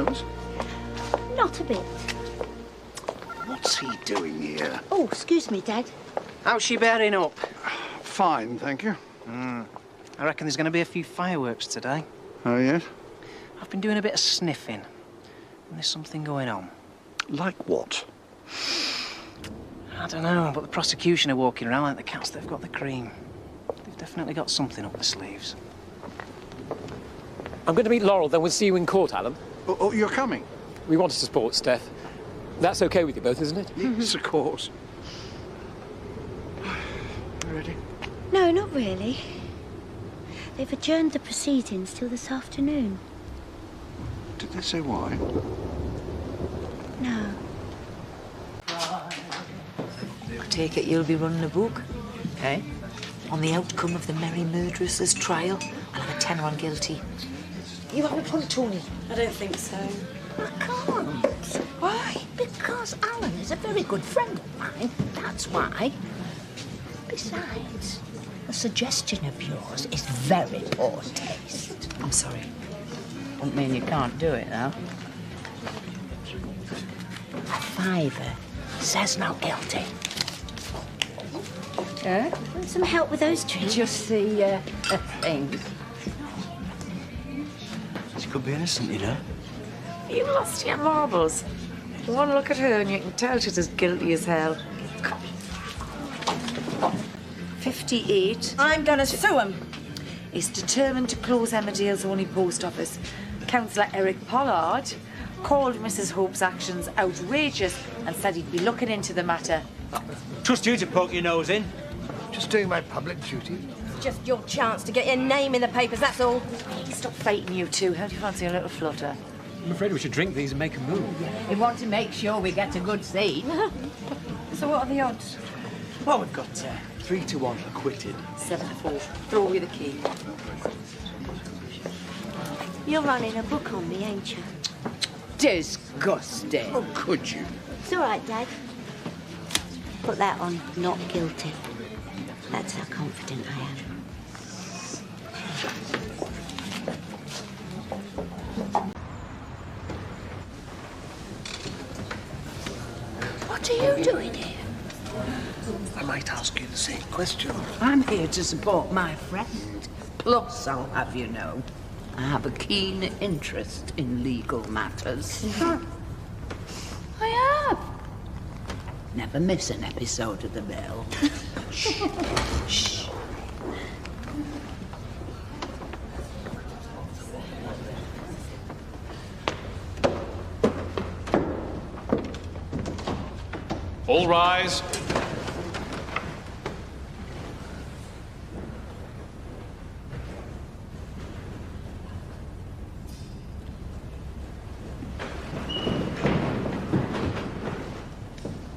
nervous? Not a bit. What's he doing here? Oh, excuse me, Dad. How's she bearing up? Fine, thank you. I reckon there's going to be a few fireworks today. Oh, yes? I've been doing a bit of sniffing, and there's something going on. Like what? I don't know, but the prosecution are walking around like the cats that've got the cream. They've definitely got something up their sleeves. I'm going to meet Laurel, then we'll see you in court, Alan. Oh, you're coming? We wanted to support Steph. That's okay with you both, isn't it? Yes, of course. You ready? No, not really. They've adjourned the proceedings till this afternoon. Did they say why? No. I take it you'll be running a book? Eh? On the outcome of the Merry Murderess's trial? I'll have a tenner on guilty. You having a punt, Tony? I don't think so. I can't. Why? Because Alan is a very good friend of mine. That's why. Besides, a suggestion of yours is very poor taste. I'm sorry. Don't mean you can't do it, though. A fiver says not guilty. Yeah? Want some help with those drinks? Just the thing. She could be innocent, you know. You lost your marbles. One look at her and you can tell she's as guilty as hell. 58 I'm gonna sue him. is determined to close Emmerdale's only post office. Councillor Eric Pollard called Mrs. Hope's actions outrageous and said he'd be looking into the matter. Trust you to poke your nose in. Just doing my public duty. Just your chance to get your name in the papers, that's all. Stop fighting, you two. How do you fancy a little flutter? I'm afraid we should drink these and make a move. We want to make sure we get a good seat. So what are the odds? Well, we've got 3-1 acquitted. 7-4. Throw you the key. You're running a book on me, ain't you? Disgusting. Oh, could you? It's all right, Dad. Put that on not guilty. That's how confident I am. What are you doing here? I might ask you the same question. I'm here to support my friend. Plus, I'll have you know, I have a keen interest in legal matters. I have. Never miss an episode of The Mill. Shh. All rise.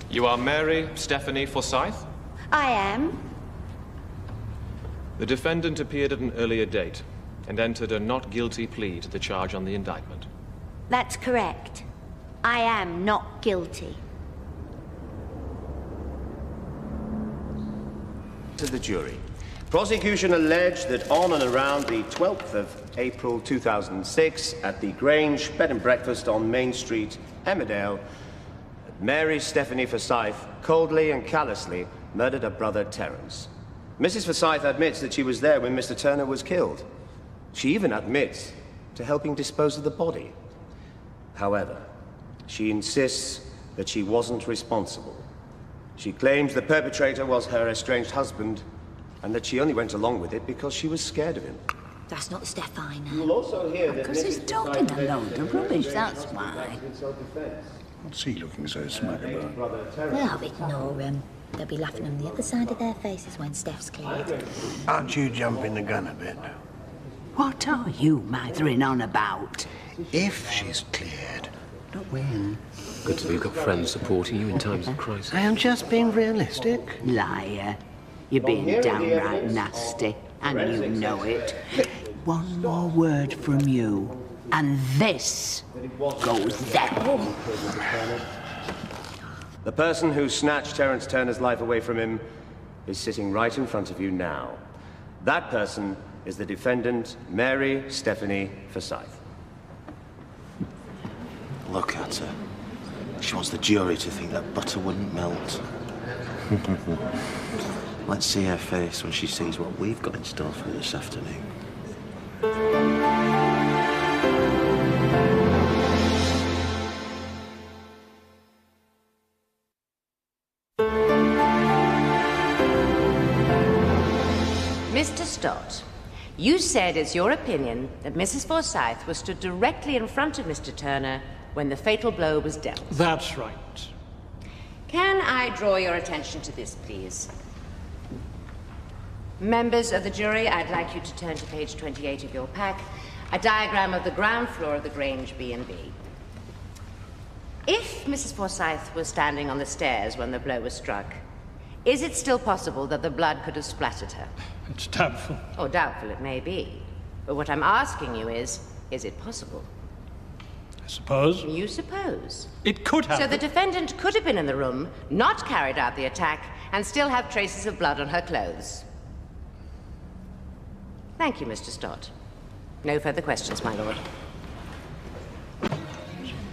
You are Mary Stephanie Forsyth? I am. The defendant appeared at an earlier date and entered a not guilty plea to the charge on the indictment. That's correct. I am not guilty. To the jury. Prosecution alleged that on and around the 12th of April 2006 at the Grange Bed and Breakfast on Main Street, Emmerdale, Mary Stephanie Forsyth coldly and callously murdered her brother Terence. Mrs. Forsyth admits that she was there when Mr. Turner was killed. She even admits to helping dispose of the body. However, she insists that she wasn't responsible. She claims the perpetrator was her estranged husband and that she only went along with it because she was scared of him. That's not the Steph I know. You'll also hear that Because he's talking a load of rubbish, that's why. What's he looking so smug about? Well, ignore him. They'll be laughing on the other side of their faces when Steph's cleared. Aren't you jumping the gun a bit? What are you mathering on about? If she's cleared, not when. Good to know you've got friends supporting you in times of crisis. I am just being realistic. Liar. You're being downright nasty, and you know it. One more word from you, and this goes there. The person who snatched Terence Turner's life away from him is sitting right in front of you now. That person is the defendant, Mary Stephanie Forsyth. Look at her. She wants the jury to think that butter wouldn't melt. Let's see her face when she sees what we've got in store for her this afternoon. Mr. Stott, you said it's your opinion that Mrs. Forsyth was stood directly in front of Mr. Turner when the fatal blow was dealt. That's right. Can I draw your attention to this, please? Members of the jury, I'd like you to turn to page 28 of your pack, a diagram of the ground floor of the Grange B&B. If Mrs. Forsyth was standing on the stairs when the blow was struck, is it still possible that the blood could have splattered her? It's doubtful. Oh, doubtful it may be. But what I'm asking you is it possible? I suppose. You suppose? It could have. So the defendant could have been in the room, not carried out the attack, and still have traces of blood on her clothes. Thank you, Mr. Stott. No further questions, my lord.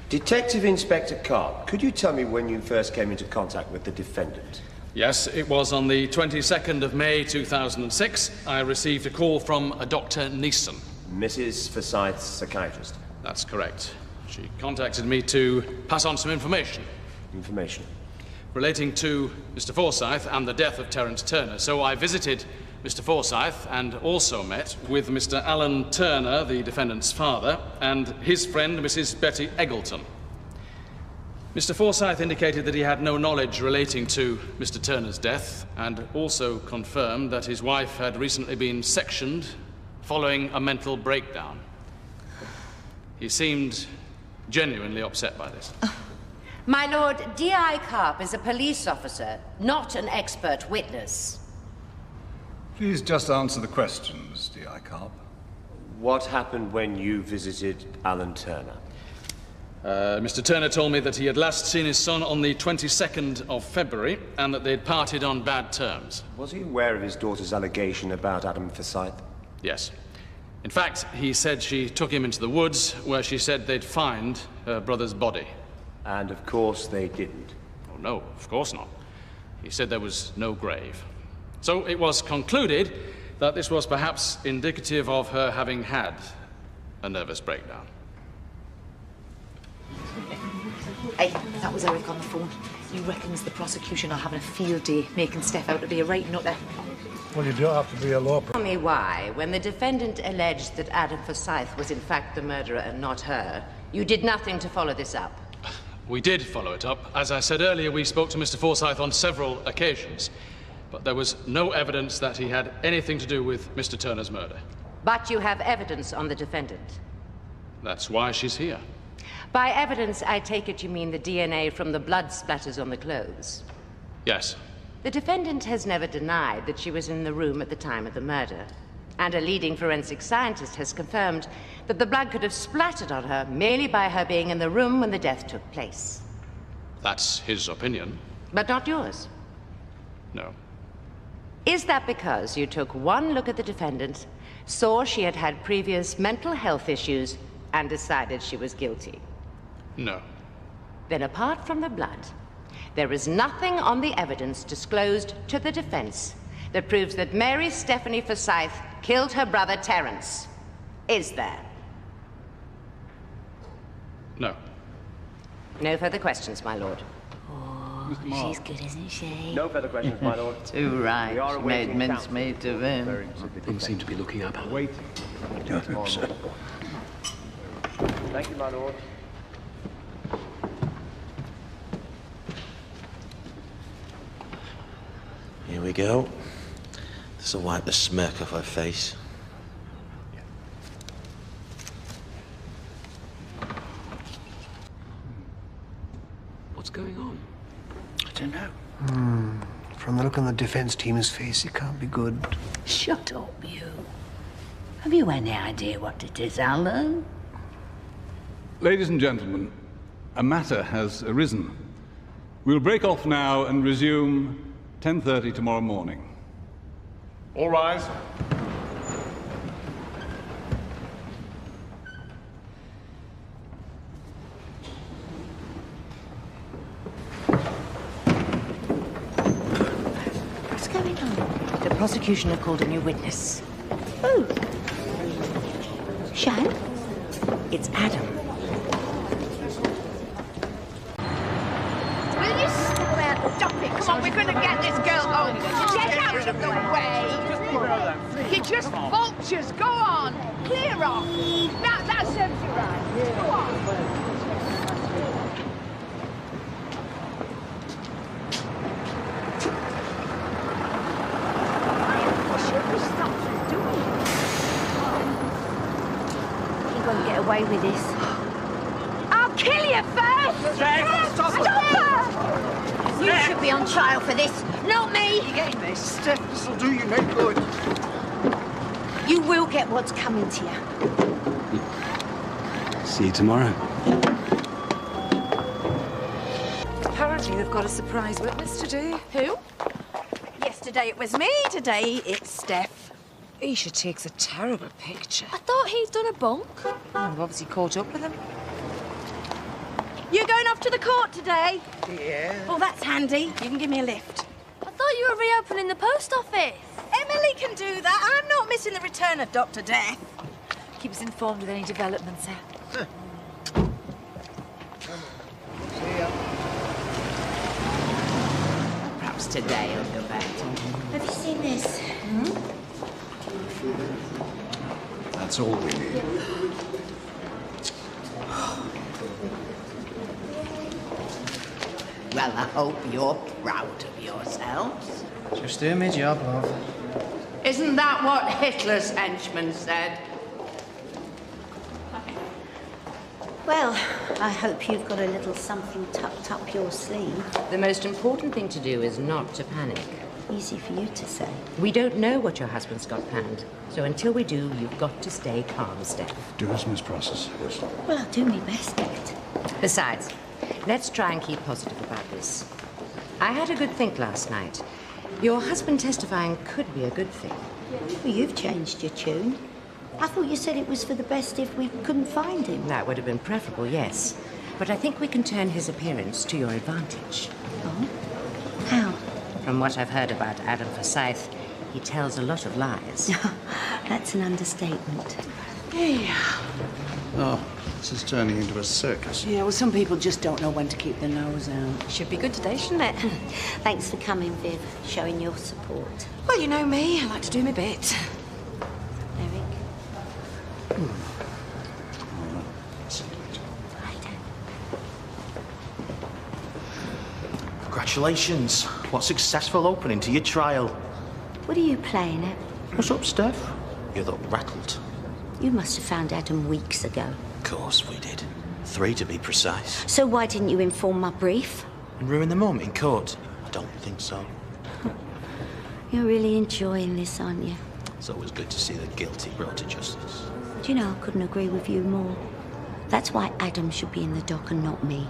Detective Inspector Carp, could you tell me when you first came into contact with the defendant? Yes, it was on the 22nd of May 2006. I received a call from a Dr. Neeson. Mrs. Forsyth's psychiatrist? That's correct. She contacted me to pass on some information. Information? Relating to Mr. Forsyth and the death of Terence Turner. So I visited Mr. Forsyth and also met with Mr. Alan Turner, the defendant's father, and his friend, Mrs. Betty Eggleton. Mr. Forsyth indicated that he had no knowledge relating to Mr. Turner's death and also confirmed that his wife had recently been sectioned following a mental breakdown. He seemed genuinely upset by this. My lord, D.I. Carp is a police officer, not an expert witness. Please just answer the questions, D.I. Carp. What happened when you visited Alan Turner? Mr. Turner told me that he had last seen his son on the 22nd of February and that they'd parted on bad terms. Was he aware of his daughter's allegation about Adam Forsyth? Yes. In fact, he said she took him into the woods where she said they'd find her brother's body. And of course they didn't. Oh, no, of course not. He said there was no grave. So it was concluded that this was perhaps indicative of her having had a nervous breakdown. Hey, that was Eric on the phone. He reckons the prosecution are having a field day, making Steph out to be a right nutter. Well, you do have to be a law Tell me why, when the defendant alleged that Adam Forsyth was in fact the murderer and not her, you did nothing to follow this up. We did follow it up. As I said earlier, we spoke to Mr. Forsyth on several occasions. But there was no evidence that he had anything to do with Mr. Turner's murder. But you have evidence on the defendant. That's why she's here. By evidence, I take it you mean the DNA from the blood splatters on the clothes. Yes. The defendant has never denied that she was in the room at the time of the murder. And a leading forensic scientist has confirmed that the blood could have splattered on her merely by her being in the room when the death took place. That's his opinion. But not yours. No. Is that because you took one look at the defendant, saw she had had previous mental health issues, and decided she was guilty? No. Then apart from the blood, there is nothing on the evidence disclosed to the defense that proves that Mary Stephanie Forsyth killed her brother Terence. Is there? No. No further questions, my lord. Oh, she's good, isn't she? No further questions, my lord. Too right. We are awaiting Made mincemeat of him. Things seem to be looking up. Waiting. I hope so. Thank you, my lord. Here we go. This'll wipe the smirk off her face. What's going on? I don't know. From the look on the defense team's face, it can't be good. Shut up, you. Have you any idea what it is, Alan? Ladies and gentlemen, a matter has arisen. We'll break off now and resume 10:30 tomorrow morning. All rise. prosecution have called a new witness. Who? Shan? It's Adam. Will you stop it? Come on, we're going to get this girl home. Get out of the way. You're just vultures. Go on. Clear off. That serves you right. Go on. You won't get away with this. I'll kill you first! Stop her! You should be on trial for this, not me. You're getting this. Steph, this'll do you no good. You will get what's coming to you. See you tomorrow. Apparently they've got a surprise witness today. Who? Yesterday it was me, today it's Steph. Isha takes a terrible picture. I thought he'd done a bunk. Oh, I've obviously caught up with him. You're going off to the court today? Yeah. Oh, that's handy. You can give me a lift. I thought you were reopening the post office. Emily can do that. I'm not missing the return of Dr. Death. Keep us informed with any developments, eh? Perhaps today he'll go back to him. Have you seen this? That's all we need. Well, I hope you're proud of yourselves. Just doing my job, love. Isn't that what Hitler's henchman said? Well, I hope you've got a little something tucked up your sleeve. The most important thing to do is not to panic. Easy for you to say. We don't know what your husband's got planned, so until we do, you've got to stay calm, Steph. Do as Miss Process. Well, I'll do my best, Dad. Besides, let's try and keep positive about this. I had a good think last night. Your husband testifying could be a good thing. Well, you've changed your tune. I thought you said it was for the best if we couldn't find him. That would have been preferable, yes. But I think we can turn his appearance to your advantage. Oh? How? From what I've heard about Adam Forsyth, he tells a lot of lies. That's an understatement. Yeah. Oh, this is turning into a circus. Yeah, well, some people just don't know when to keep their nose out. Should be good today, shouldn't it? Thanks for coming, Viv, showing your support. Well, you know me. I like to do my bit. Eric? Congratulations. What successful opening to your trial. What are you playing at? What's up, Steph? You look rattled. You must have found Adam weeks ago. Of course we did. 3 to be precise. So why didn't you inform my brief? And ruin the moment in court? I don't think so. You're really enjoying this, aren't you? It's always good to see the guilty brought to justice. Do you know, I couldn't agree with you more. That's why Adam should be in the dock and not me.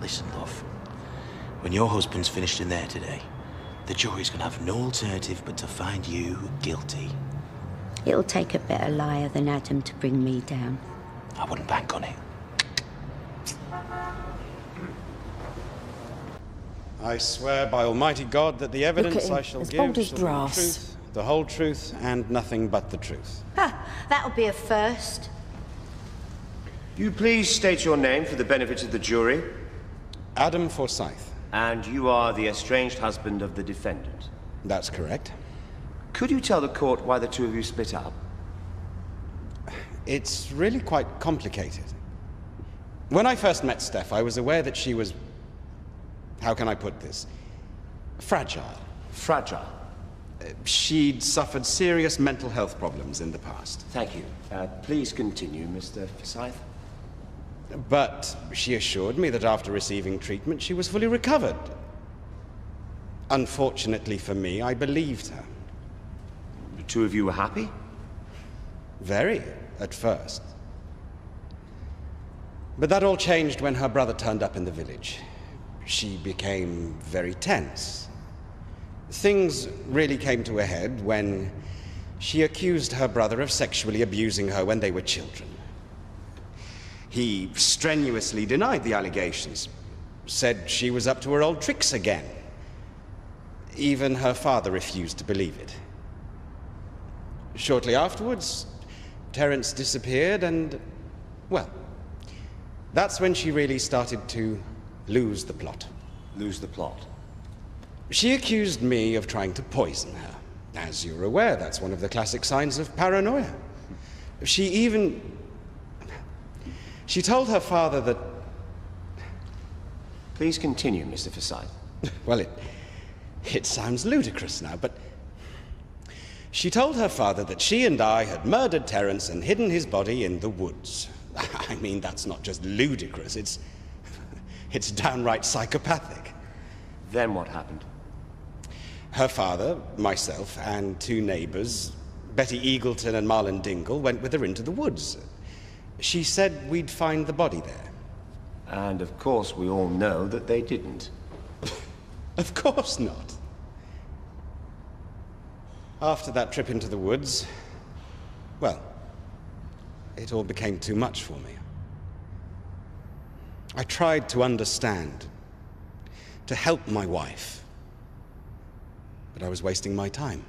Listen, love. When your husband's finished in there today, the jury's gonna have no alternative but to find you guilty. It'll take a better liar than Adam to bring me down. I wouldn't bank on it. I swear by Almighty God that the evidence I shall give bold as shall be the brass. truth, the whole truth, and nothing but the truth. That'll be a first. You please state your name for the benefit of the jury. Adam Forsyth. And you are the estranged husband of the defendant. That's correct. Could you tell the court why the two of you split up? It's really quite complicated. When I first met Steph, I was aware that she was... how can I put this? Fragile. Fragile? She'd suffered serious mental health problems in the past. Thank you. Please continue, Mr. Forsyth. But she assured me that after receiving treatment, she was fully recovered. Unfortunately for me, I believed her. The two of you were happy? Very, at first. But that all changed when her brother turned up in the village. She became very tense. Things really came to a head when she accused her brother of sexually abusing her when they were children. He strenuously denied the allegations, said she was up to her old tricks again. Even her father refused to believe it. Shortly afterwards, Terence disappeared and, well, that's when she really started to lose the plot. Lose the plot? She accused me of trying to poison her. As you're aware, that's one of the classic signs of paranoia. She told her father that... Please continue, Mr. Forsyth. Well, it sounds ludicrous now, but... She told her father that she and I had murdered Terence and hidden his body in the woods. I mean, that's not just ludicrous, it's downright psychopathic. Then what happened? Her father, myself, and two neighbors, Betty Eagleton and Marlon Dingle, went with her into the woods. She said we'd find the body there. And of course we all know that they didn't. Of course not. After that trip into the woods, well, it all became too much for me. I tried to understand, to help my wife, but I was wasting my time.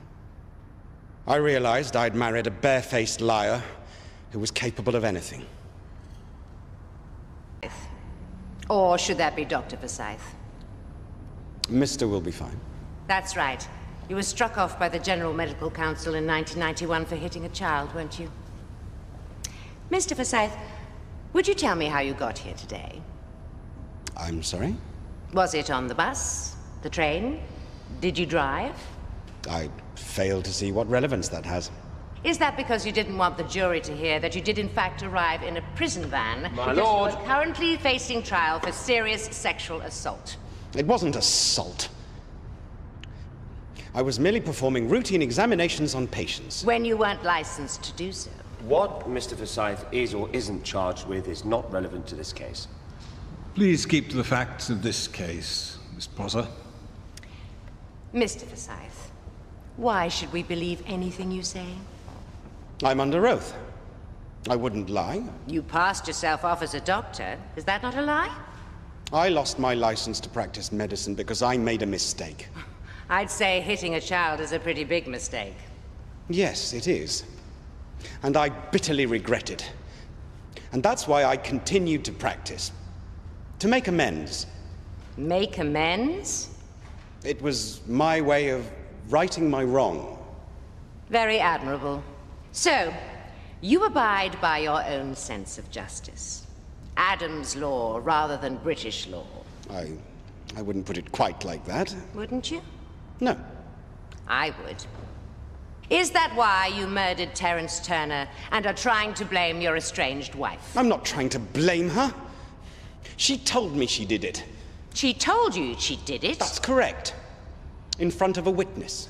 I realized I'd married a barefaced liar who was capable of anything. Or should that be Dr. Forsyth? Mr. will be fine. That's right. You were struck off by the General Medical Council in 1991 for hitting a child, weren't you? Mr. Forsyth, would you tell me how you got here today? I'm sorry? Was it on the bus? The train? Did you drive? I fail to see what relevance that has. Is that because you didn't want the jury to hear that you did in fact arrive in a prison van My because lord. you were currently facing trial for serious sexual assault? It wasn't assault. I was merely performing routine examinations on patients. When you weren't licensed to do so. What Mr. Forsyth is or isn't charged with is not relevant to this case. Please keep to the facts of this case, Miss Prosser. Mr. Forsyth, why should we believe anything you say? I'm under oath. I wouldn't lie. You passed yourself off as a doctor. Is that not a lie? I lost my license to practice medicine because I made a mistake. I'd say hitting a child is a pretty big mistake. Yes, it is. And I bitterly regret it. And that's why I continued to practice. To make amends. Make amends? It was my way of righting my wrong. Very admirable. So, you abide by your own sense of justice. Adam's law rather than British law. I wouldn't put it quite like that. Wouldn't you? No. I would. Is that why you murdered Terence Turner and are trying to blame your estranged wife? I'm not trying to blame her. She told me she did it. She told you she did it? That's correct. In front of a witness.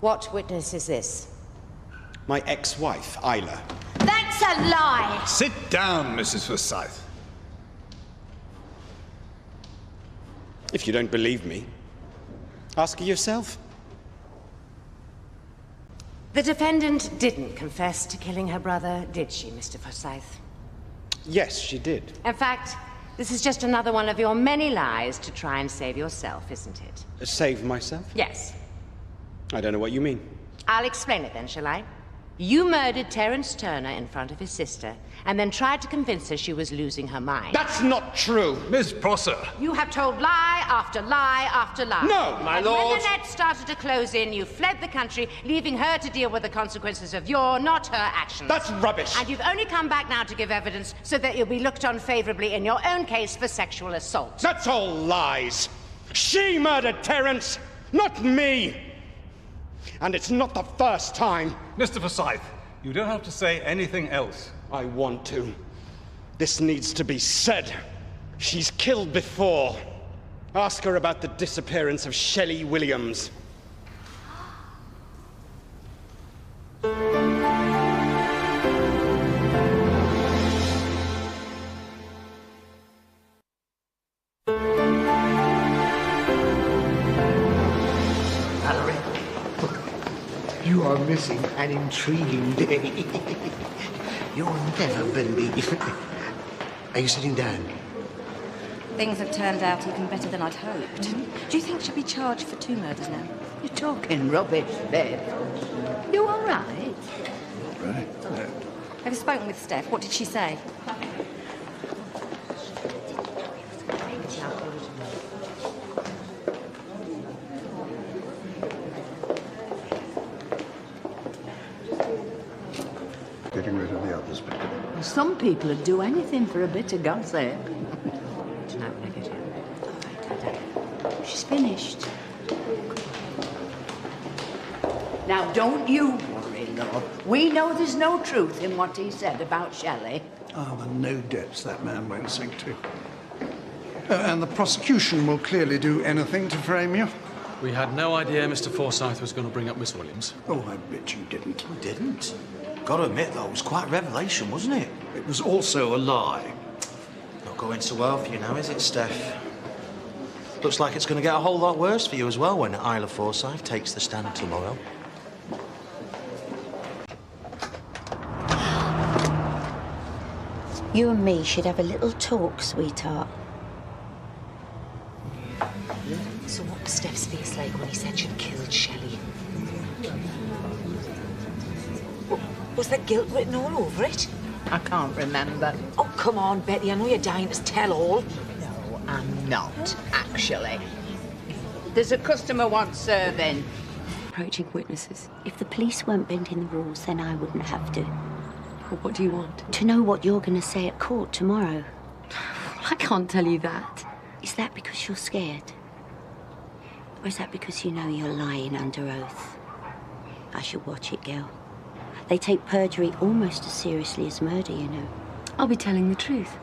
What witness is this? My ex-wife, Isla. That's a lie! Sit down, Mrs. Forsyth. If you don't believe me, ask her yourself. The defendant didn't confess to killing her brother, did she, Mr. Forsyth? Yes, she did. In fact, this is just another one of your many lies to try and save yourself, isn't it? Save myself? Yes. I don't know what you mean. I'll explain it then, shall I? You murdered Terence Turner in front of his sister, and then tried to convince her she was losing her mind. That's not true! Miss Prosser. You have told lie after lie after lie. No, my lord! When the net started to close in, you fled the country, leaving her to deal with the consequences of your, not her, actions. That's rubbish! And you've only come back now to give evidence so that you'll be looked on favorably in your own case for sexual assault. That's all lies! She murdered Terence, not me! And it's not the first time. Mr. Forsyth, you don't have to say anything else. I want to. This needs to be said. She's killed before. Ask her about the disappearance of Shelley Williams. You are missing an intriguing day. You'll never believe. Are you sitting down? Things have turned out even better than I'd hoped. Do you think she'll be charged for 2 murders now? You're talking rubbish, babe. You all right? Right. Have you spoken with Steph? What did she say? Getting rid of the others. Well, some people would do anything for a bit of gossip. She's finished. Now, don't you worry, love. We know there's no truth in what he said about Shelley. Oh, the no depths that man won't sink to. And the prosecution will clearly do anything to frame you. We had no idea Mr. Forsyth was going to bring up Miss Williams. Oh, I bet you didn't. I didn't. Got to admit, though, it was quite a revelation, wasn't it? It was also a lie. Not going so well for you now, is it, Steph? Looks like it's going to get a whole lot worse for you as well when Isla Forsyth takes the stand tomorrow. You and me should have a little talk, sweetheart. So what was Steph's face like when he said she'd killed Shelley? Was there guilt written all over it? I can't remember. Oh, come on, Betty. I know you're dying to tell all. No, I'm not, actually. There's a customer wants serving. Approaching witnesses. If the police weren't bending the rules, then I wouldn't have to. Well, what do you want? To know what you're going to say at court tomorrow. I can't tell you that. Is that because you're scared? Or is that because you know you're lying under oath? I should watch it, girl. They take perjury almost as seriously as murder, you know. I'll be telling the truth.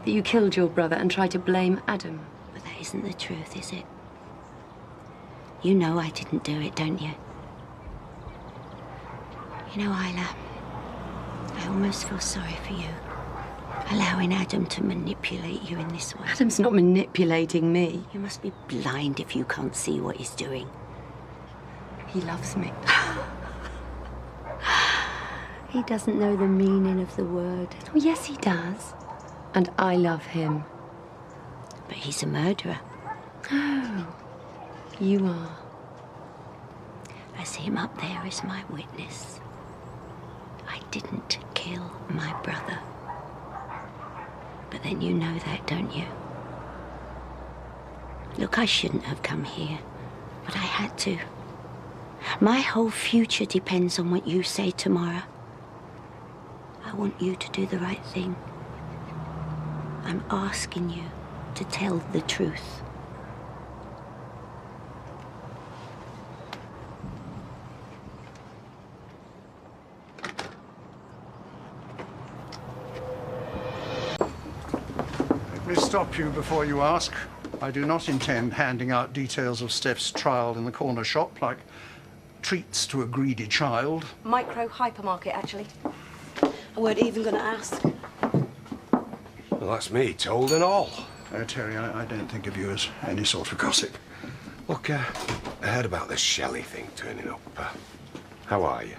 That you killed your brother and tried to blame Adam. But that isn't the truth, is it? You know I didn't do it, don't you? You know, Isla, I almost feel sorry for you. Allowing Adam to manipulate you in this way. Adam's not manipulating me. You must be blind if you can't see what he's doing. He loves me. He doesn't know the meaning of the word. Oh, yes, he does. And I love him. But he's a murderer. Oh, you are. I see him up there as my witness. I didn't kill my brother. But then you know that, don't you? Look, I shouldn't have come here, but I had to. My whole future depends on what you say tomorrow. I want you to do the right thing. I'm asking you to tell the truth. Let me stop you before you ask. I do not intend handing out details of Steph's trial in the corner shop like treats to a greedy child. Micro hypermarket, actually. I weren't even going to ask. Well, that's me, told and all. Terry, I don't think of you as any sort of gossip. Look, I heard about this Shelley thing turning up. How are you?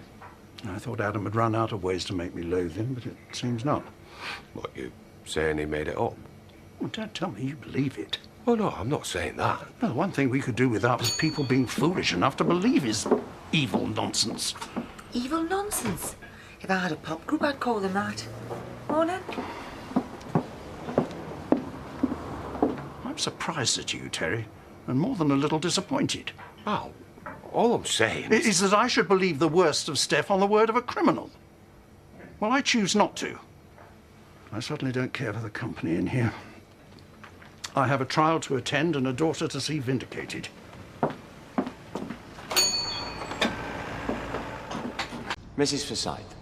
I thought Adam had run out of ways to make me loathe him, but it seems not. What, you saying he made it up? Well, don't tell me you believe it. Oh, no, I'm not saying that. No, the one thing we could do without was people being foolish enough to believe his evil nonsense. Evil nonsense. If I had a pop group, I'd call them that. Morning. I'm surprised at you, Terry, and more than a little disappointed. Oh, all I'm saying is that I should believe the worst of Steph on the word of a criminal. Well, I choose not to. I certainly don't care for the company in here. I have a trial to attend and a daughter to see vindicated. Mrs. Forsyth,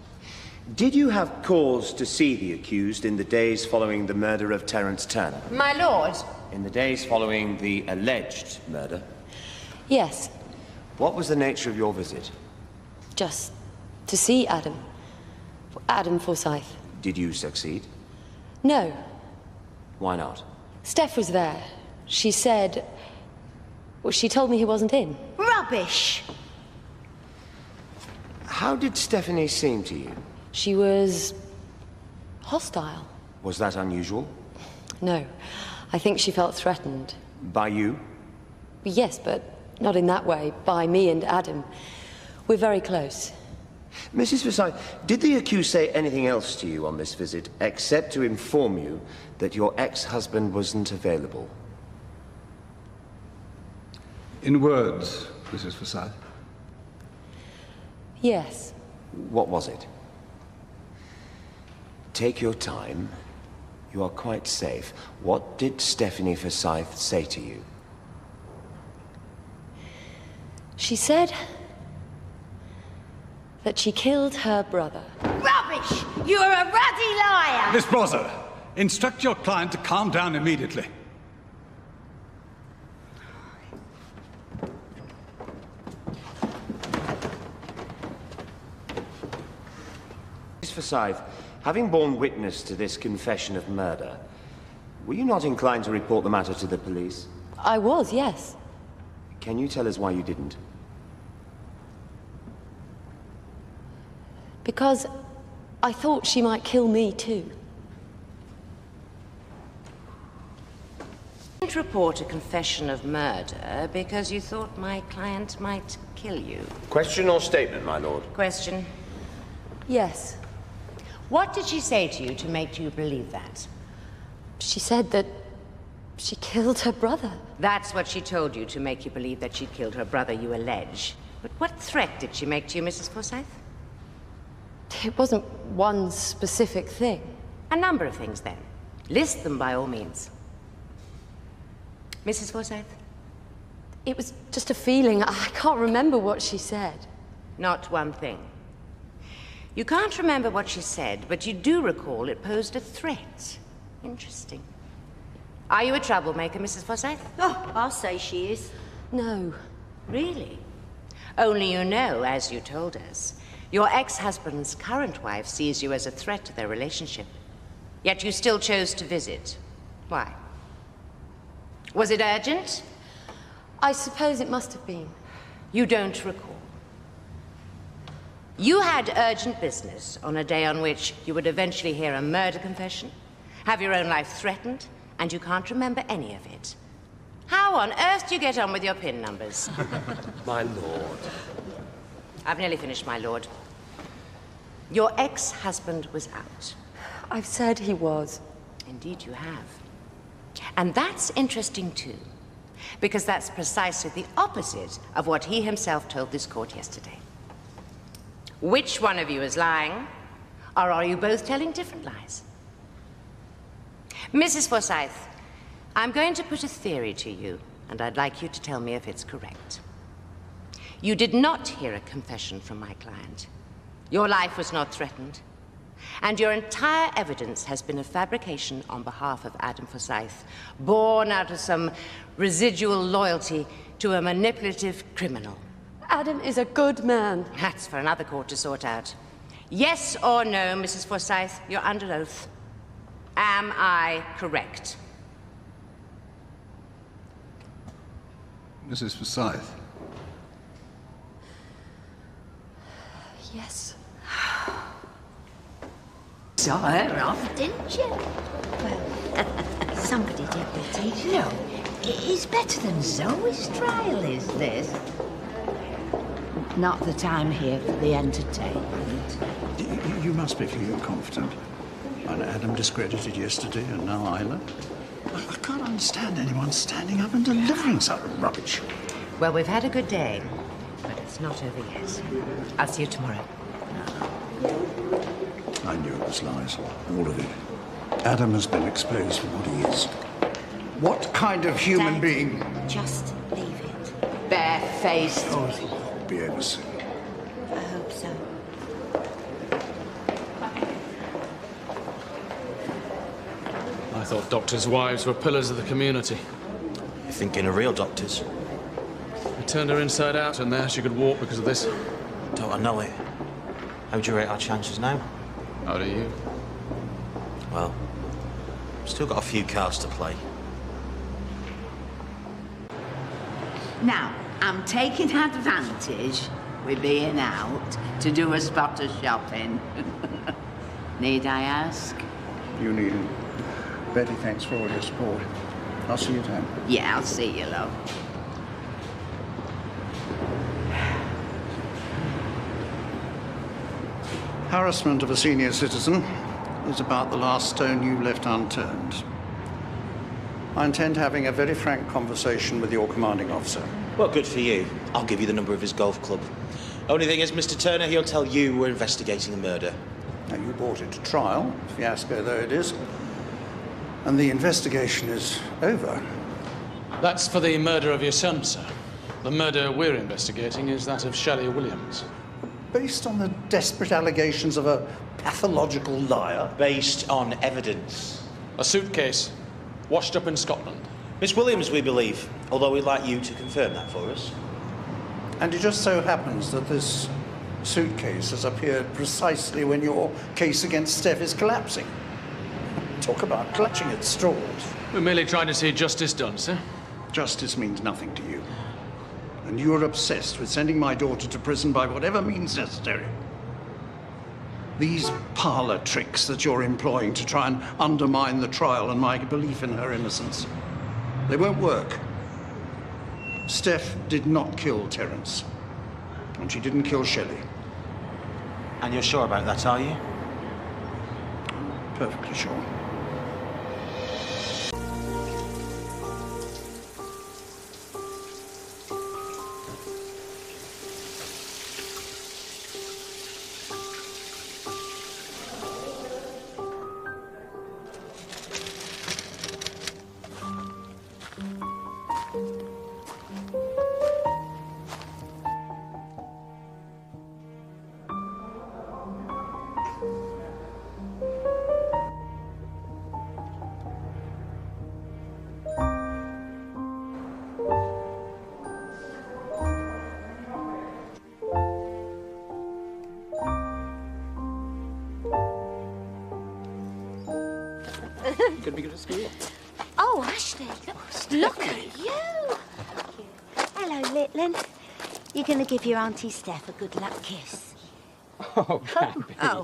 did you have cause to see the accused in the days following the murder of Terence Turner? My lord? In the days following the alleged murder? Yes. What was the nature of your visit? Just to see Adam. Adam Forsyth. Did you succeed? No. Why not? Steph was there. She said... Well, she told me he wasn't in. Rubbish! How did Stephanie seem to you? She was... hostile. Was that unusual? No. I think she felt threatened. By you? Yes, but not in that way. By me and Adam. We're very close. Mrs. Forsyth, did the accused say anything else to you on this visit, except to inform you that your ex-husband wasn't available? In words, Mrs. Forsyth. Yes. What was it? Take your time. You are quite safe. What did Stephanie Forsyth say to you? She said that she killed her brother. Rubbish! You're a ruddy liar! Miss Brozza, instruct your client to calm down immediately. Miss Forsyth, having borne witness to this confession of murder, were you not inclined to report the matter to the police? I was, yes. Can you tell us why you didn't? Because I thought she might kill me too. You didn't report a confession of murder because you thought my client might kill you. Question or statement, my lord? Question. Yes. What did she say to you to make you believe that? She said that she killed her brother. That's what she told you to make you believe that she killed her brother, you allege. But what threat did she make to you, Mrs. Forsyth? It wasn't one specific thing. A number of things, then. List them by all means. Mrs. Forsyth? It was just a feeling. I can't remember what she said. Not one thing. You can't remember what she said, but you do recall it posed a threat. Interesting. Are you a troublemaker, Mrs. Forsyth? Oh, I'll say she is. No. Really? Only you know, as you told us, your ex-husband's current wife sees you as a threat to their relationship. Yet you still chose to visit. Why? Was it urgent? I suppose it must have been. You don't recall. You had urgent business on a day on which you would eventually hear a murder confession, have your own life threatened, and you can't remember any of it. How on earth do you get on with your PIN numbers? My lord. I've nearly finished, my lord. Your ex-husband was out. I've said he was. Indeed you have. And that's interesting too, because that's precisely the opposite of what he himself told this court yesterday. Which one of you is lying, or are you both telling different lies? Mrs. Forsyth, I'm going to put a theory to you, and I'd like you to tell me if it's correct. You did not hear a confession from my client. Your life was not threatened. And your entire evidence has been a fabrication on behalf of Adam Forsyth, born out of some residual loyalty to a manipulative criminal. Adam is a good man. That's for another court to sort out. Yes or no, Mrs. Forsyth, you're under oath. Am I correct? Mrs. Forsyth. Yes. Saw her off, didn't you? Well, somebody did, Betty. No, it's better than Zoe's trial, is this? Not that I'm here for the entertainment. You must be feeling confident. And Adam discredited yesterday, and now Isla. I can't understand anyone standing up and delivering such rubbish. Well, we've had a good day, but it's not over yet. I'll see you tomorrow. I knew it was lies, all of it. Adam has been exposed for what he is. What kind of human Dad, being? Just leave it. Barefaced. Oh, he'll be over soon. I hope so. I thought doctors' wives were pillars of the community. You're thinking of real doctors? We turned her inside out, and there she could walk because of this. Don't I know it? How do you rate our chances now? How do you? Well, still got a few cards to play. Now, I'm taking advantage with being out to do a spot of shopping. Need I ask? You needn't. Betty, thanks for all your support. I'll see you at home. Yeah, I'll see you, love. Harassment of a senior citizen is about the last stone you left unturned. I intend having a very frank conversation with your commanding officer. Well, good for you. I'll give you the number of his golf club. Only thing is, Mr. Turner, he'll tell you we're investigating a murder. Now, you brought it to trial, fiasco though it is, and the investigation is over. That's for the murder of your son, sir. The murder we're investigating is that of Shelley Williams. Based on the desperate allegations of a pathological liar? Based on evidence. A suitcase washed up in Scotland. Miss Williams, we believe, although we'd like you to confirm that for us. And it just so happens that this suitcase has appeared precisely when your case against Steph is collapsing. Talk about clutching at straws. We're merely trying to see justice done, sir. Justice means nothing to you. And you're obsessed with sending my daughter to prison by whatever means necessary. These parlour tricks that you're employing to try and undermine the trial and my belief in her innocence, they won't work. Steph did not kill Terence. And she didn't kill Shelley. And you're sure about that, are you? Perfectly sure. Gonna be good at school? Oh, Ashley, look at you. Hello, Litlin. You're going to give your Auntie Steph a good luck kiss. Oh, Gabby. Oh.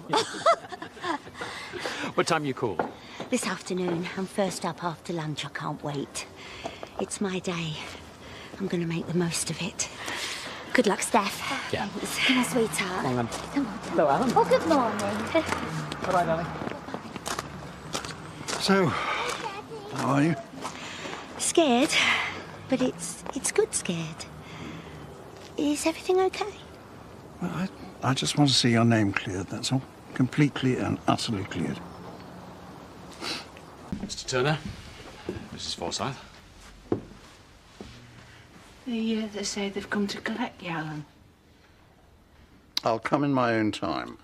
What time you call? This afternoon. I'm first up after lunch. I can't wait. It's my day. I'm going to make the most of it. Good luck, Steph. Yeah. Come on, sweetheart. Come on, then. Come on. Hello, Alan. Oh, good morning. Bye-bye, darling. So, how are you? Scared, but it's good scared. Is everything okay? Well, I just want to see your name cleared, that's all. Completely and utterly cleared. Mr. Turner, Mrs. Forsyth. They say they've come to collect you, Alan. I'll come in my own time.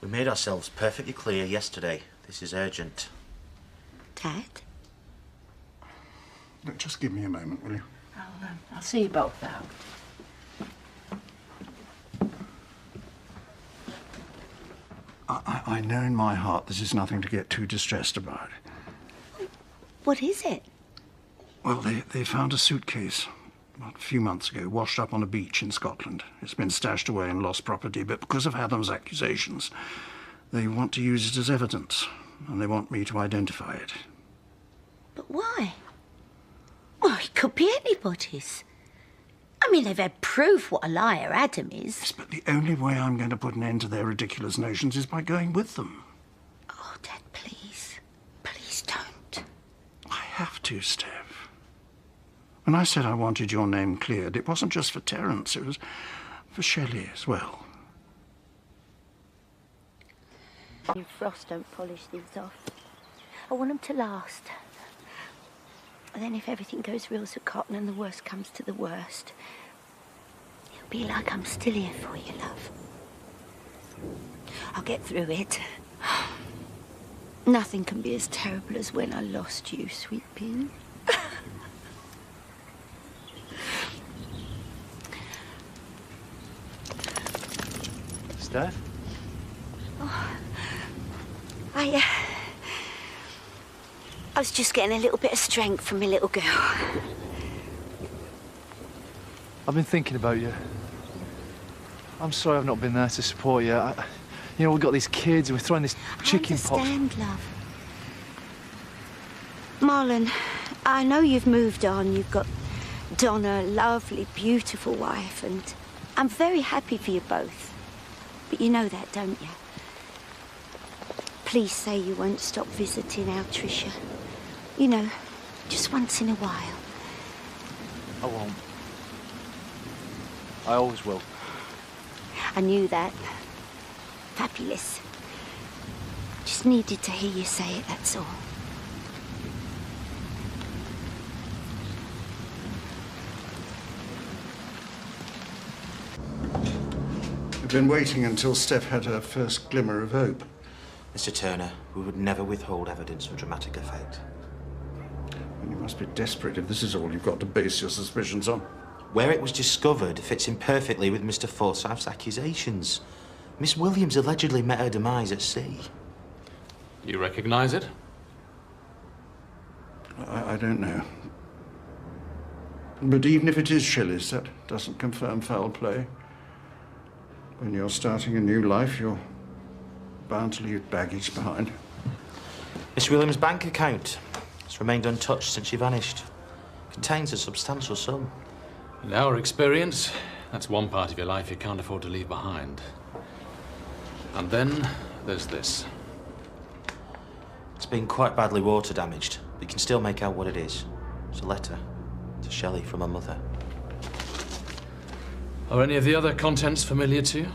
We made ourselves perfectly clear yesterday. This is urgent. Dad? Look, just give me a moment, will you? I'll see you both out. I know in my heart this is nothing to get too distressed about. What is it? Well, they found a suitcase about a few months ago, washed up on a beach in Scotland. It's been stashed away in lost property, but because of Hadam's accusations, they want to use it as evidence, and they want me to identify it. But why? Well, it could be anybody's. I mean, they've had proof what a liar Adam is. Yes, but the only way I'm going to put an end to their ridiculous notions is by going with them. Oh, Dad, please. Please don't. I have to, Steph. When I said I wanted your name cleared, it wasn't just for Terence, it was for Shelley as well. Frost don't polish these off. I want them to last. And then if everything goes real to cotton and the worst comes to the worst, it'll be like I'm still here for you, love. I'll get through it. Nothing can be as terrible as when I lost you, sweet pea. Steph? Oh, I was just getting a little bit of strength from my little girl. I've been thinking about you. I'm sorry I've not been there to support you. You know, we've got these kids and we're throwing this chicken pot. I understand, love. Marlon, I know you've moved on. You've got Donna, a lovely, beautiful wife, and I'm very happy for you both. But you know that, don't you? Please say you won't stop visiting our Tricia. You know, just once in a while. I won't. I always will. I knew that. Fabulous. Just needed to hear you say it, that's all. We've been waiting until Steph had her first glimmer of hope. Mr. Turner, we would never withhold evidence for dramatic effect. You must be desperate if this is all you've got to base your suspicions on. Where it was discovered fits in perfectly with Mr. Forsyth's accusations. Miss Williams allegedly met her demise at sea. You recognise it? I don't know. But even if it is Shelley's, that doesn't confirm foul play. When you're starting a new life, you're bound to leave baggage behind. Miss Williams' bank account has remained untouched since she vanished. Contains a substantial sum. In our experience, that's one part of your life you can't afford to leave behind. And then there's this. It's been quite badly water damaged, but you can still make out what it is. It's a letter to Shelley from her mother. Are any of the other contents familiar to you?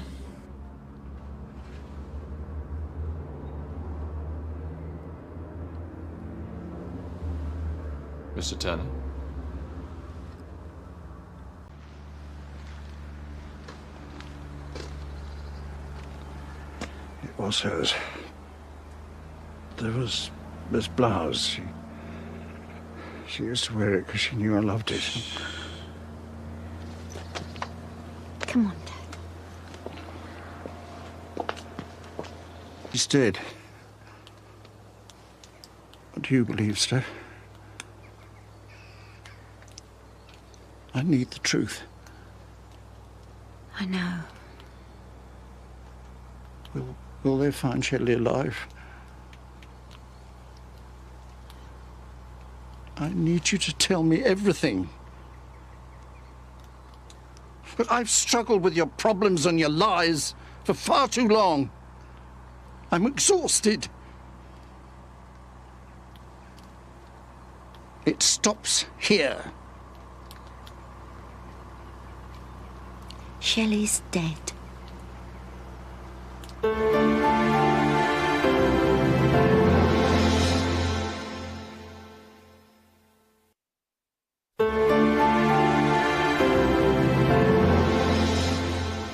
Mr. Turner? It was hers. There was this blouse. She used to wear it because she knew I loved it. Come on, Dad. He's dead. What do you believe, Steph? I need the truth. I know. Will they find Shelley alive? I need you to tell me everything. But I've struggled with your problems and your lies for far too long. I'm exhausted. It stops here. Shelley's dead.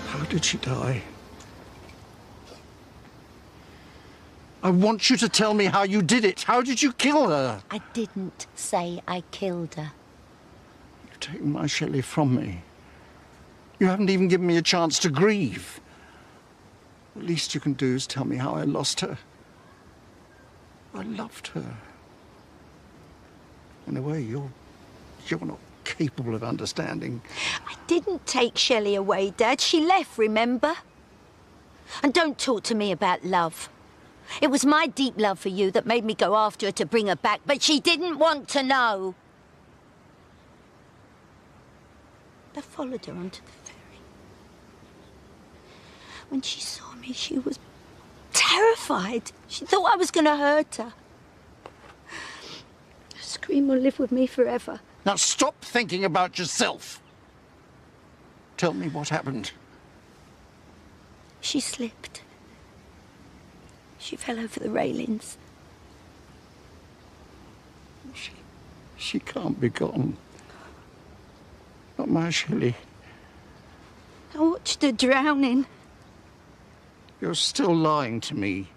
How did she die? I want you to tell me how you did it. How did you kill her? I didn't say I killed her. You've taken my Shelley from me. You haven't even given me a chance to grieve. The least you can do is tell me how I lost her. I loved her. In a way, you're not capable of understanding. I didn't take Shelley away, Dad. She left, remember? And don't talk to me about love. It was my deep love for you that made me go after her to bring her back, but she didn't want to know. I followed her onto the ferry. When she saw me, she was terrified. She thought I was going to hurt her. Her scream will live with me forever. Now stop thinking about yourself. Tell me what happened. She slipped. She fell over the railings. She can't be gone. Not my Shelley. I watched her drowning. You're still lying to me.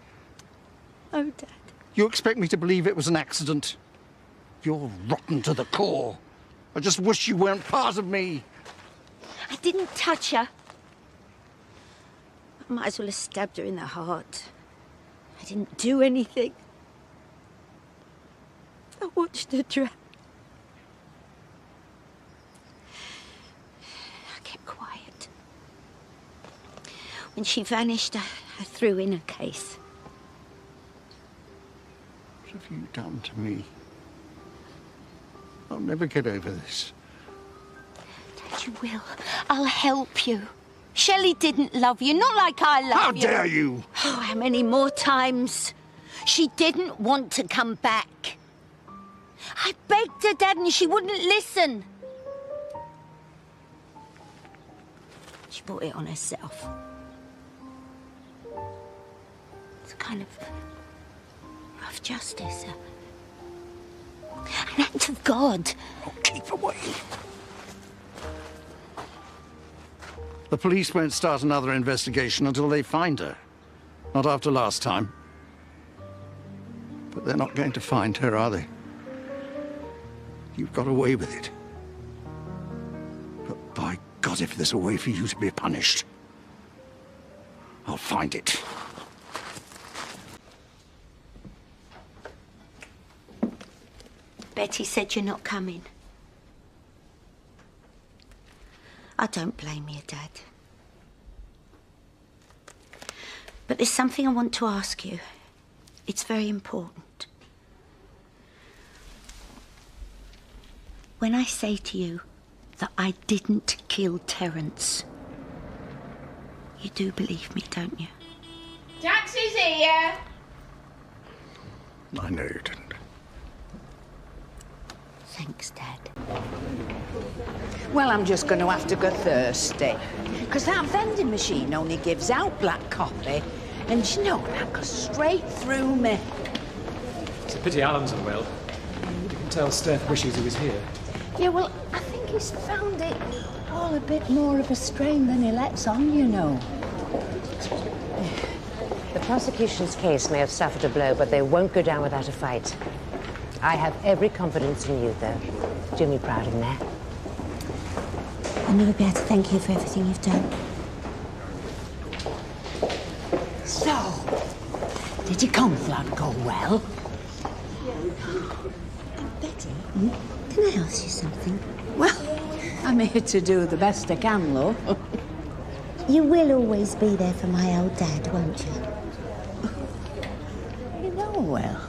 Oh, Dad. You expect me to believe it was an accident? You're rotten to the core. I just wish you weren't part of me. I didn't touch her. I might as well have stabbed her in the heart. I didn't do anything. I watched her drown. I kept quiet. When she vanished, I threw in a case. What have you done to me? I'll never get over this. Dad, you will. I'll help you. Shelley didn't love you, not like I love How you. dare you! Oh, how many more times? She didn't want to come back. I begged her, Dad, and she wouldn't listen. She brought it on herself. It's a kind of rough justice. An act of God. Oh, keep away. The police won't start another investigation until they find her. Not after last time. But they're not going to find her, are they? You've got away with it. But by God, if there's a way for you to be punished, I'll find it. Betty said you're not coming. I don't blame you, Dad. But there's something I want to ask you. It's very important. When I say to you that I didn't kill Terence, you do believe me, don't you? Taxi's here. I know you didn't. Thanks, Dad. Well, I'm just going to have to go thirsty. Because that vending machine only gives out black coffee. And you know, that goes straight through me. It's a pity Alan's unwell. You can tell Steph wishes he was here. Yeah, well, I think he's found it all a bit more of a strain than he lets on, you know. The prosecution's case may have suffered a blow, but they won't go down without a fight. I have every confidence in you, though. Do me proud in there. I'll never be able to thank you for everything you've done. So, did your conflab go well? Betty, can I ask you something? Well, I'm here to do the best I can, love. You will always be there for my old dad, won't you? You know well.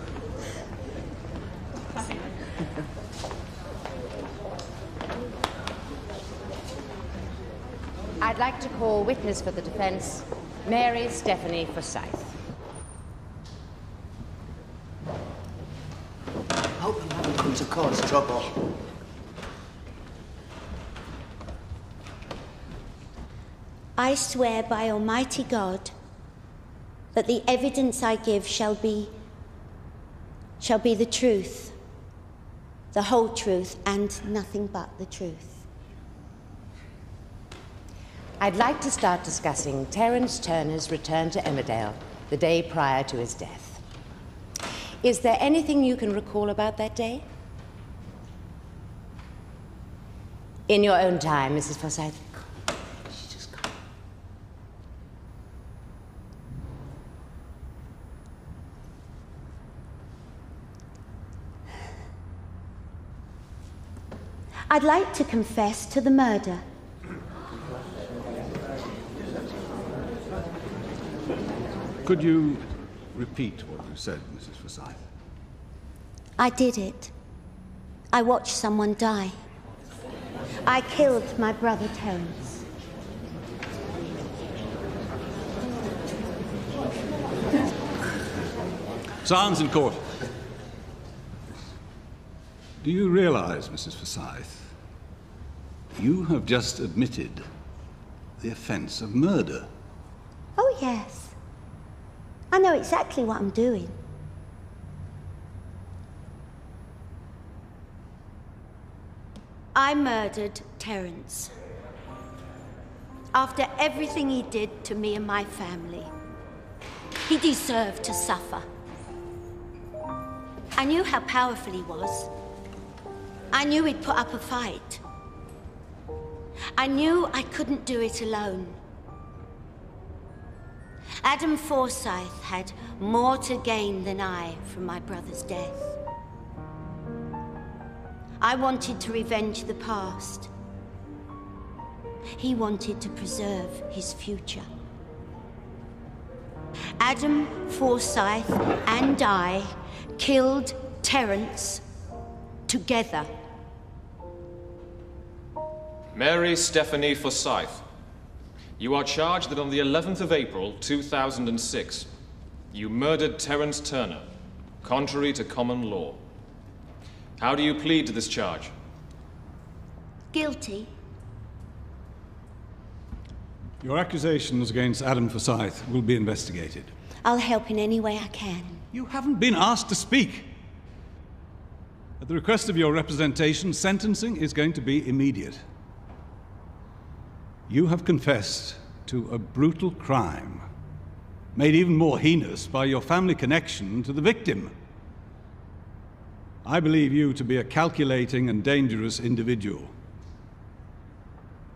I'd like to call witness for the defense, Mary Stephanie Forsyth. Hope you haven't come to cause trouble. I swear by Almighty God that the evidence I give shall be the truth, the whole truth, and nothing but the truth. I'd like to start discussing Terence Turner's return to Emmerdale the day prior to his death. Is there anything you can recall about that day? In your own time, Mrs. Forsyth. I'd like to confess to the murder. Could you repeat what you said, Mrs. Forsyth? I did it. I watched someone die. I killed my brother Terence. Silence in court. Do you realize, Mrs. Forsyth, you have just admitted the offense of murder? Oh, yes. I know exactly what I'm doing. I murdered Terence. After everything he did to me and my family, he deserved to suffer. I knew how powerful he was. I knew he'd put up a fight. I knew I couldn't do it alone. Adam Forsyth had more to gain than I from my brother's death. I wanted to revenge the past. He wanted to preserve his future. Adam Forsyth and I killed Terence together. Mary Stephanie Forsyth, you are charged that on the 11th of April, 2006, you murdered Terence Turner, contrary to common law. How do you plead to this charge? Guilty. Your accusations against Adam Forsyth will be investigated. I'll help in any way I can. You haven't been asked to speak. At the request of your representation, sentencing is going to be immediate. You have confessed to a brutal crime, made even more heinous by your family connection to the victim. I believe you to be a calculating and dangerous individual.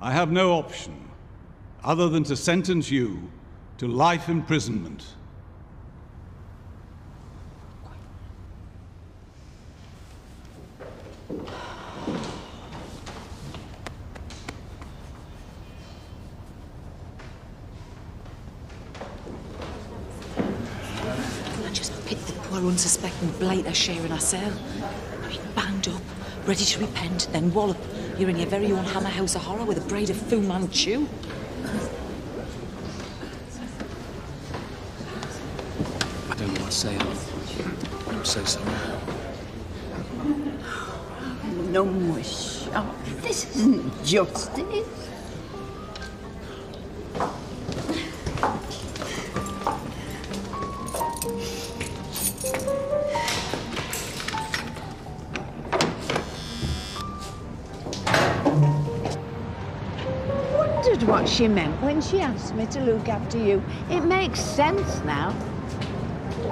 I have no option other than to sentence you to life imprisonment. I just picked the poor unsuspecting blighter sharing our cell. I mean, banged up, ready to repent, then wallop. You're in your very own hammer house of horror with a braid of Fu Manchu. I don't know what to say. I'm so sorry. No more shot. This isn't justice. Wondered what she meant when she asked me to look after you. It makes sense now.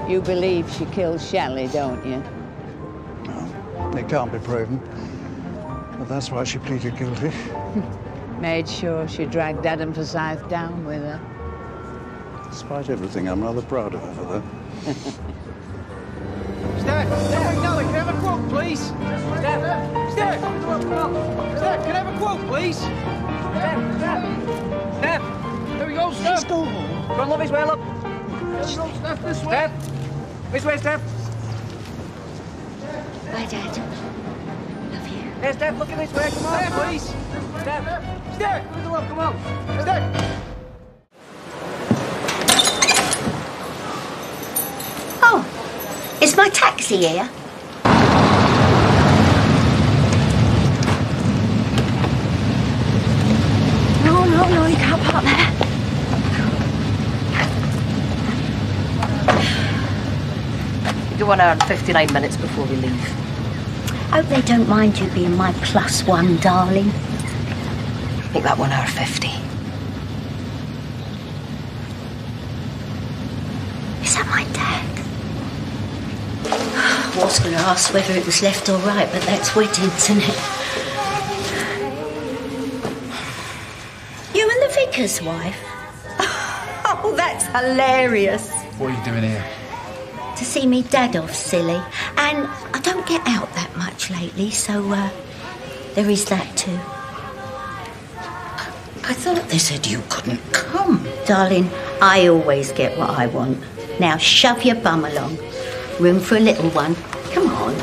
You believe she killed Shelley, don't you? It can't be proven. But that's why she pleaded guilty. Made sure she dragged Adam Forsyth down with her. Despite everything, I'm rather proud of her for that. Steph, darling, can I have a quote, please? Steph, Steph, Steph, can I have a quote, please? Steph, there we go, Steph. Let's go. Go on, love his way, look. There we go, Steph, this way. Steph, this way, Steph. Bye, Dad. Love you. Hey, Steph, look at this way, come on, Steph, please. Steph, Steph, come on, Steph. Oh, is my taxi here? No, you can't park there. You do 1 hour and 59 minutes before we leave. Hope they don't mind you being my +1, darling. Make that 1 hour 50. Is that my dad? I was going to ask whether it was left or right, but that's weddings, isn't it? You and the vicar's wife? Oh, that's hilarious. What are you doing here? To see me dad off, silly. And I don't get out that much lately, so there is that too. I thought they said you couldn't come. Darling, I always get what I want. Now shove your bum along. Room for a little one. Come on.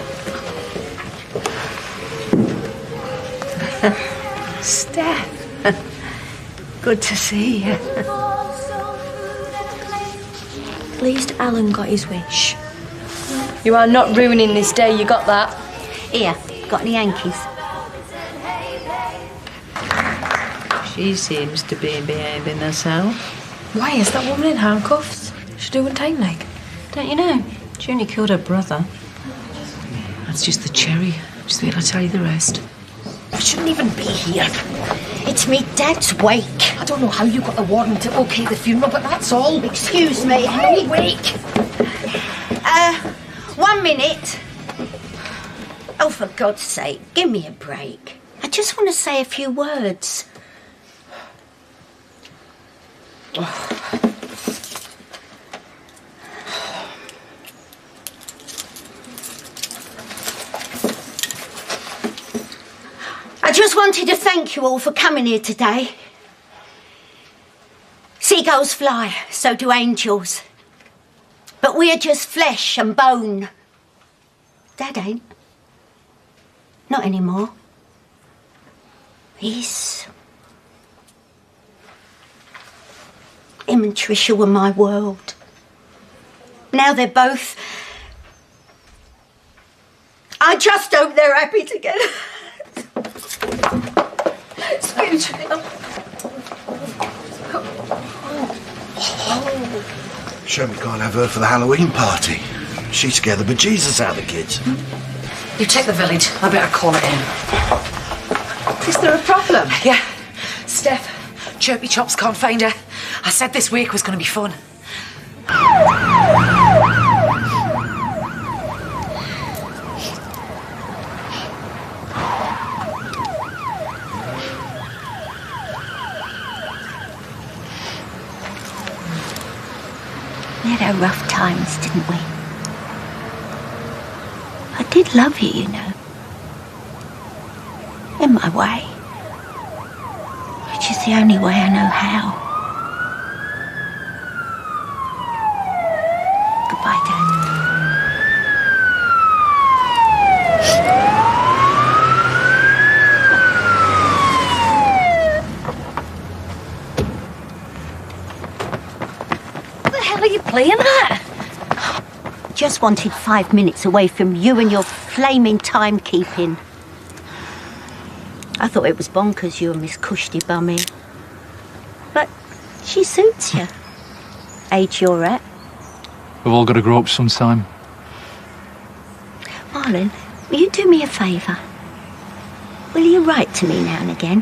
Steph, good to see you. At least Alan got his wish. You are not ruining this day, you got that? Here, got any Yankees? She seems to be behaving herself. Why is that woman in handcuffs? She's doing time like. Don't you know? She only killed her brother. That's just the cherry. Just wait till I tell you the rest. I shouldn't even be here. It's me dad's wake. I don't know how you got a warrant to okay the funeral, but that's all. Excuse me, hey, wake. 1 minute. Oh, for God's sake, give me a break. I just want to say a few words. I just wanted to thank you all for coming here today. Seagulls fly, so do angels. But we're just flesh and bone. Dad ain't. Not anymore. Him and Tricia were my world. Now they're both... I just hope they're happy together. Excuse me. Shame we can't have her for the Halloween party. She scared the bejesus out of the kids. You take the village. I better call it in. Is there a problem? Yeah. Steph, Chirpy Chops can't find her. I said this week was going to be fun. We had our rough times, didn't we? I did love you, you know. In my way. Which is the only way I know how. Goodbye, Dad. What the hell are you playing at? Just wanted 5 minutes away from you and your flaming timekeeping. I thought it was bonkers you and Miss Cushty bumming. But she suits you. Age you're at. We've all got to grow up sometime. Marlon, will you do me a favour? Will you write to me now and again?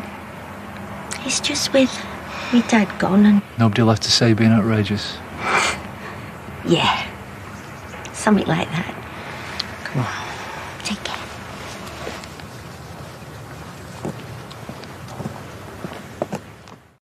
It's just with me dad gone and... Nobody left to say being outrageous. Yeah. Something like that. Come on. Take care.